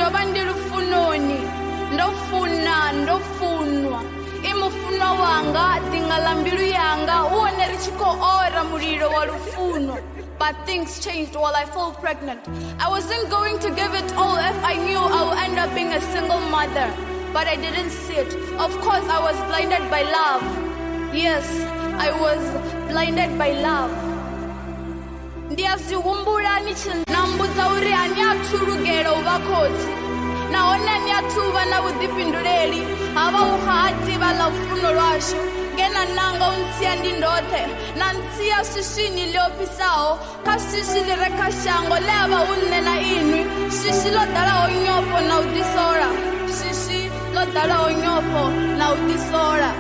njoba ndilufunoni ndofunwa imufunwa wanga dingala mbilu yanga uone richiko ora muliro wa lufuno. But things changed while I fell pregnant. I wasn't going to give it all if I knew I would end up being a single mother. But I didn't see it. Of course, I was blinded by love. Yes, I was blinded by love. Ndiyazihumbula nichinambudza uri ani athulugela uvakhodzi naone ani athuva na vudipinduleli hava uhativa la ufuno lwashu ngena nanga untsiya ndindothe na ntsiya swishini liophisawo kha swishi lireka shango leva unnena inwi swishi lo dala onyopo na udisola swishi lo dala onyopo na udisola.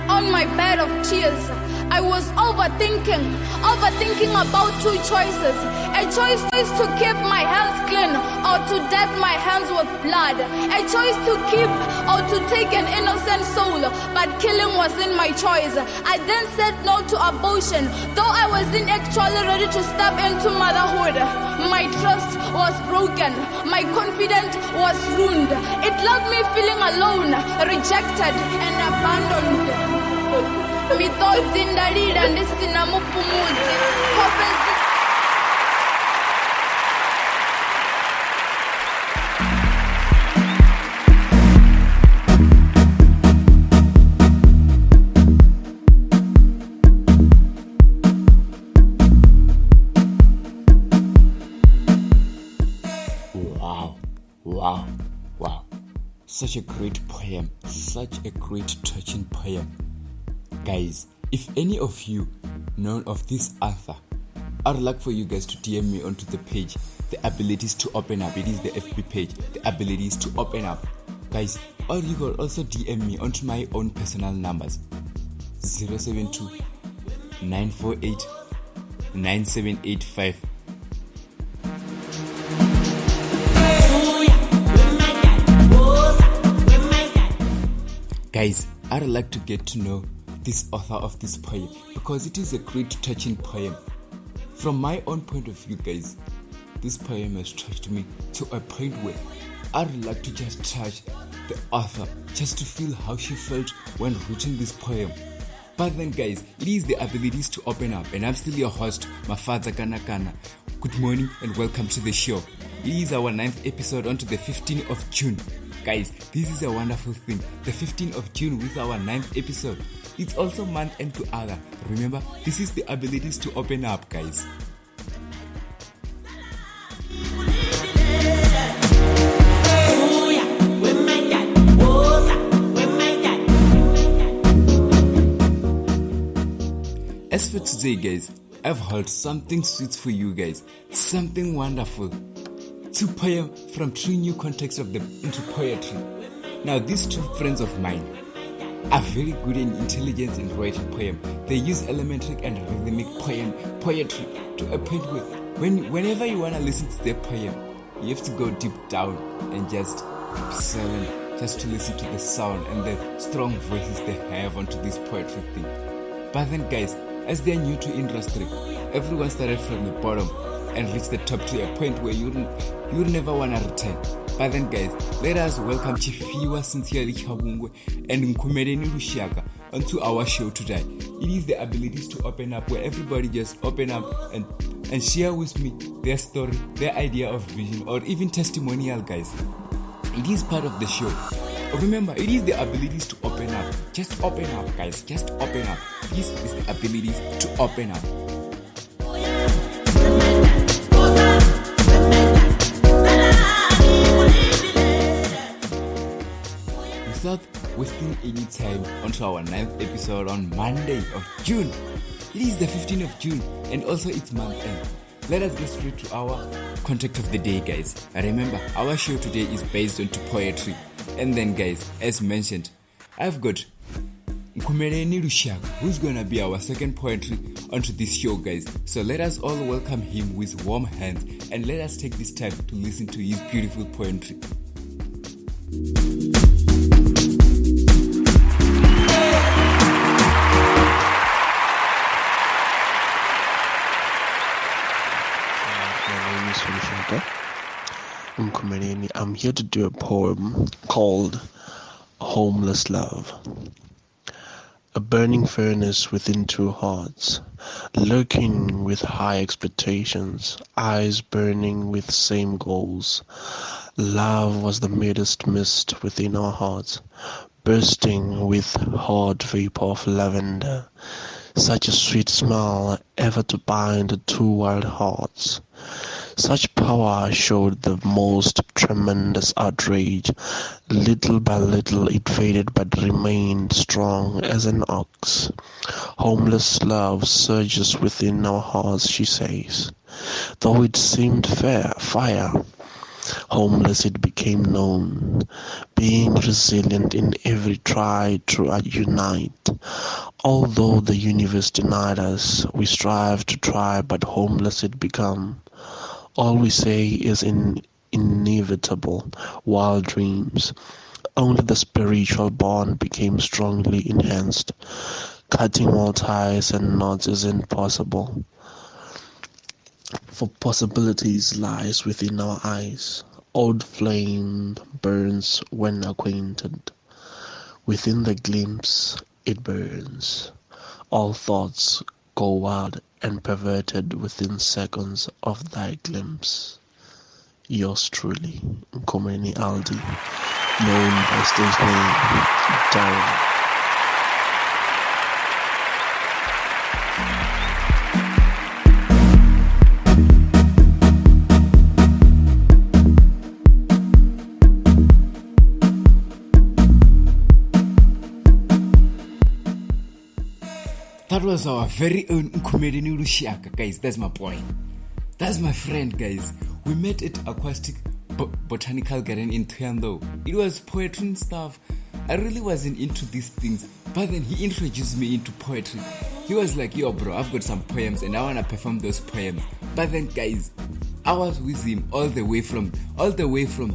On my bed of tears, I was overthinking about two choices. A choice is to keep my hands clean or to dab my hands with blood. A choice to keep or to take an innocent soul, but killing was in my choice. I then said no to abortion, though I wasn't actually ready to step into motherhood. My trust was broken. My confidence was ruined. It left me feeling alone, rejected, and abandoned. Mitodzi ndalira ndisina mupumudzi. Wow. Such a great poem. Such a great touching poem. Guys, if any of you know of this author, I would like for you guys to DM me onto the page, The Abilities to Open Up. It is the FB page, The Abilities to Open Up. Guys, or you can also DM me onto my own personal numbers, 072 948 9785. Guys, I would like to get to know this author of this poem because it is a great touching poem. From my own point of view, guys, this poem has touched me to a point where I would like to just touch the author just to feel how she felt when writing this poem. But then, guys, it is the Abilities to Open Up, and I'm still your host, Mafaza Kanakana. Good morning and welcome to the show. It is our 9th episode onto the 15th of June. Guys, this is a wonderful thing. The 15th of June with our 9th episode. It's also month end to other. Remember, this is the Abilities to Open Up, guys. As for today, guys, I've heard something sweet for you guys. Something wonderful. 2 poems from 3 new contexts into poetry. Now, these 2 friends of mine are very good in intelligence in writing poem. They use elementary and rhythmic poetry to a point where whenever you want to listen to their poem, you have to go deep down and just be silent, just to listen to the sound and the strong voices they have onto this poetry thing. But then, guys, as they're new to industry, everyone started from the bottom and reached the top to a point where you never want to return. But then, guys, let us welcome Tshifhiwa, tshavhungwe, and Nkhumeleni Lushaka onto our show today. It is the Abilities to Open Up, where everybody just open up and share with me their story, their idea of vision, or even testimonial, guys. It is part of the show. Remember, it is the Abilities to Open Up. Just open up, guys. Just open up. This is the Abilities to Open Up. Without wasting any time, onto our 9th episode on Monday of June. It is the 15th of June and also it's month end. Let us get straight to our contact of the day, guys. Remember, our show today is based on poetry. And then, guys, as mentioned, I've got Nkhumeleni Lushaka, who's gonna be our second poetry onto this show, guys. So let us all welcome him with warm hands and let us take this time to listen to his beautiful poetry. My name is Lushaka. Nkhumeleni. I'm here to do a poem called Homeless Love. A burning furnace within two hearts, lurking with high expectations, eyes burning with same goals. Love was the midst mist within our hearts, bursting with hot vapor of lavender. Such a sweet smell ever to bind two wild hearts. Such power showed the most tremendous outrage. Little by little it faded but remained strong as an ox. Homeless love surges within our hearts, she says. Though it seemed fire, homeless it became known, being resilient in every try to unite. Although the universe denied us, we strive to try, but homeless it become. All we say is inevitable, wild dreams. Only the spiritual bond became strongly enhanced. Cutting all ties and knots isn't possible. For possibilities lies within our eyes. Old flame burns when acquainted. Within the glimpse it burns. All thoughts go wild and perverted within seconds of thy glimpse. Yours truly, Nkhumeleni Aldi, known by stage name Darren. That was our very own Nkhumeleni Lushaka, guys. That's my boy. That's my friend, guys. We met at Aquatic Botanical Garden in Tuyando. It was poetry and stuff. I really wasn't into these things, but then he introduced me into poetry. He was like, yo bro, I've got some poems and I wanna perform those poems. But then guys, I was with him all the way from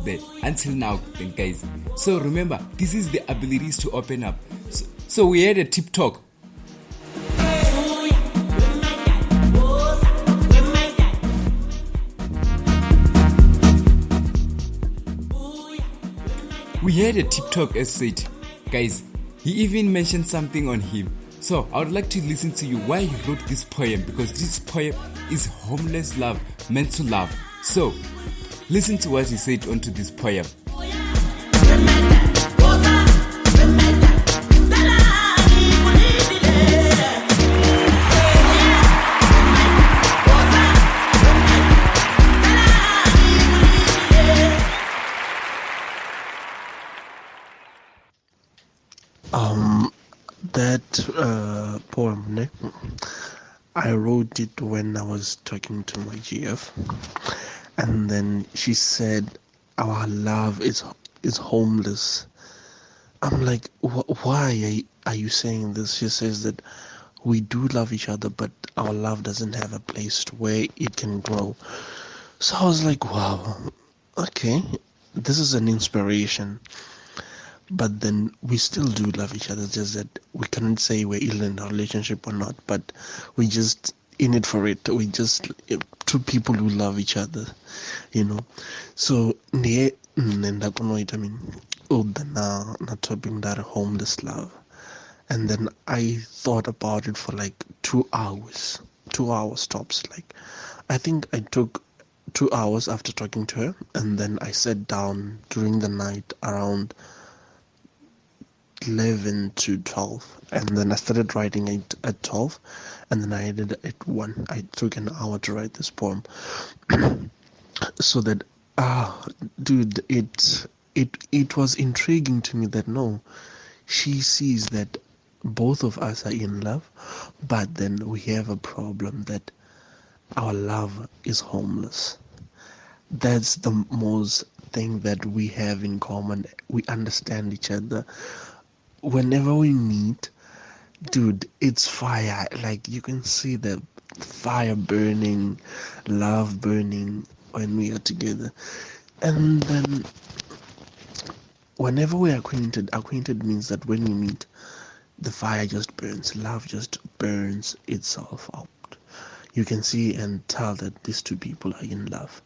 there until now then guys. So remember, this is the abilities to open up. So we had a tip talk. We had a tip talk as said. Guys, he even mentioned something on him. So I would like to listen to you why he wrote this poem, because this poem is homeless love meant to love. So listen to what he said onto this poem. That poem, I wrote it when I was talking to my GF, and then she said, "Our love is homeless." I'm like, why are you saying this? She says that we do love each other, but our love doesn't have a place where it can grow. So I was like, wow, okay, this is an inspiration. But then we still do love each other, just that we cannot say we're in a relationship or not, but we just in it for it. We just two people who love each other, you know. So I mean, not talking that homeless love. And then I thought about it for like 2 hours. 2 hours tops. Like I think I took 2 hours after talking to her, and then I sat down during the night around 11 to 12, and then I started writing it at 12, and then I ended at 1. I took an hour to write this poem. So that dude, it was intriguing to me that no, she sees that both of us are in love, but then we have a problem that our love is homeless. That's the most thing that we have in common. We understand each other. Whenever we meet, dude, it's fire. Like you can see the fire burning, love burning when we are together. And then whenever we're acquainted means that when we meet, the fire just burns. Love just burns itself out. You can see and tell that these two people are in love.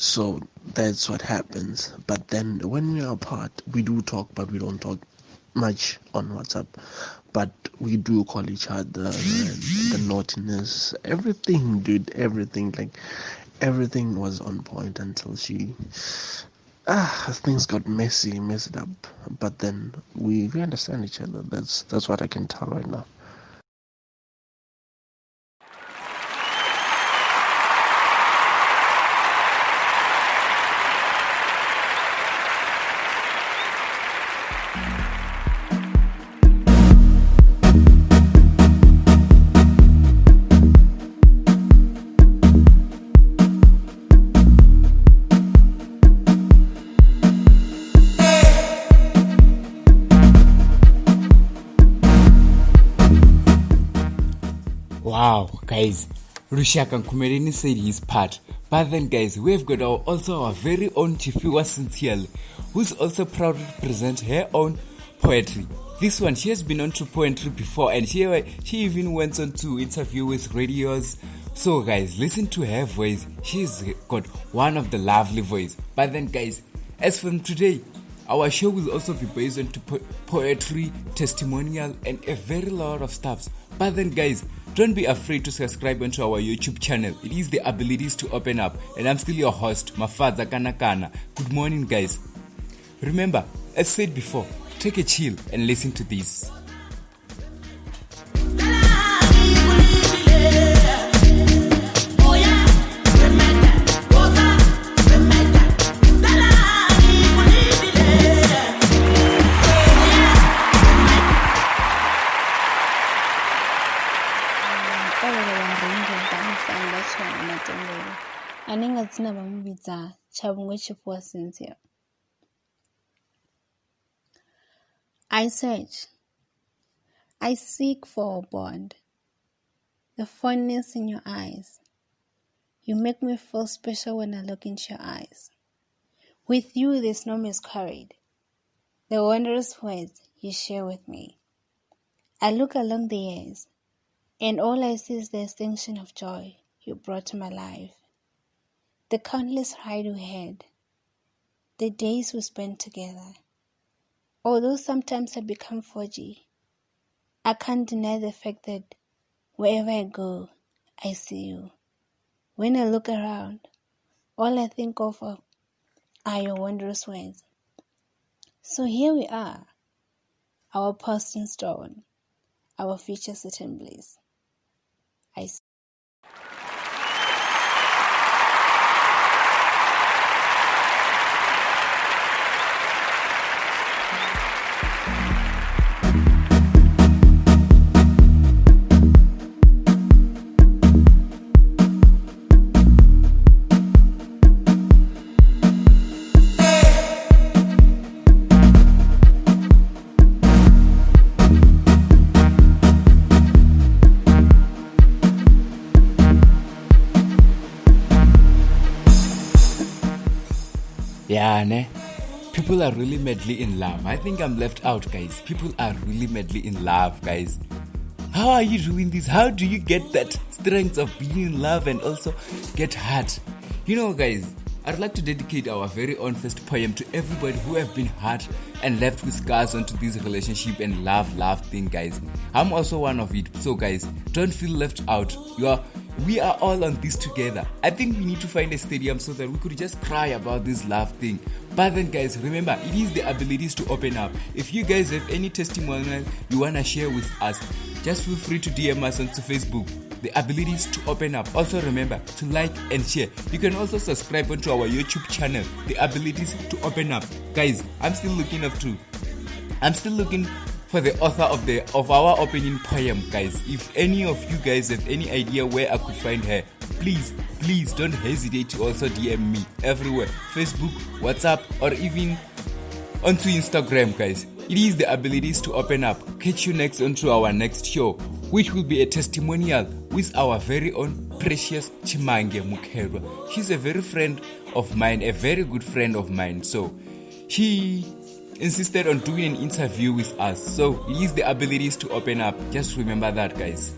So that's what happens. But then when we are apart, we do talk, but we don't talk much on WhatsApp. But we do call each other, the naughtiness, everything, dude, everything. Like, everything was on point until things got messed up. But then we understand each other. That's what I can tell right now. Wow, guys, Lushaka Nkhumeleni said his part. But then, guys, we've got also our very own Tshifhiwa Sincerely, who's also proud to present her own poetry. This one, she has been on to poetry before, and she even went on to interview with radios. So, guys, listen to her voice. She's got one of the lovely voice. But then, guys, as from today, our show will also be based on poetry, testimonial, and a very lot of stuff. But then, guys, don't be afraid to subscribe onto our YouTube channel. It is the abilities to open up. And I'm still your host, Mafaza Kanakana. Good morning, guys. Remember, as said before, take a chill and listen to this. Sincere. I search, I seek for a bond, the fondness in your eyes. You make me feel special when I look into your eyes. With you there's no masquerade, the wondrous words you share with me. I look along the years, and all I see is the extinction of joy you brought to my life. The countless ride we had, the days we spent together. Although sometimes I become foggy, I can't deny the fact that wherever I go, I see you. When I look around, all I think of are your wondrous words. So here we are, our past in stone, our future set in bliss. I see. Yeah, ne? People are really madly in love. I think I'm left out, guys. People are really madly in love, guys. How are you doing this? How do you get that strength of being in love and also get hurt? You know, guys, I'd like to dedicate our very own first poem to everybody who have been hurt and left with scars onto this relationship and love thing, guys. I'm also one of it. So, guys, don't feel left out. We are all on this together. I think we need to find a stadium so that we could just cry about this love thing. But then, guys, remember, it is the abilities to open up. If you guys have any testimonial you want to share with us, just feel free to DM us onto Facebook. The abilities to open up. Also remember to like and share. You can also subscribe onto our YouTube channel, The Abilities to Open Up. Guys, I'm still looking for the author of our opening poem, guys. If any of you guys have any idea where I could find her, please don't hesitate to also DM me everywhere. Facebook, WhatsApp, or even onto Instagram, guys. It is the abilities to open up. Catch you next onto our next show, which will be a testimonial with our very own precious Chimange Mukherwa. She's a very friend of mine, a very good friend of mine. So she insisted on doing an interview with us. So it is the abilities to open up. Just remember that, guys.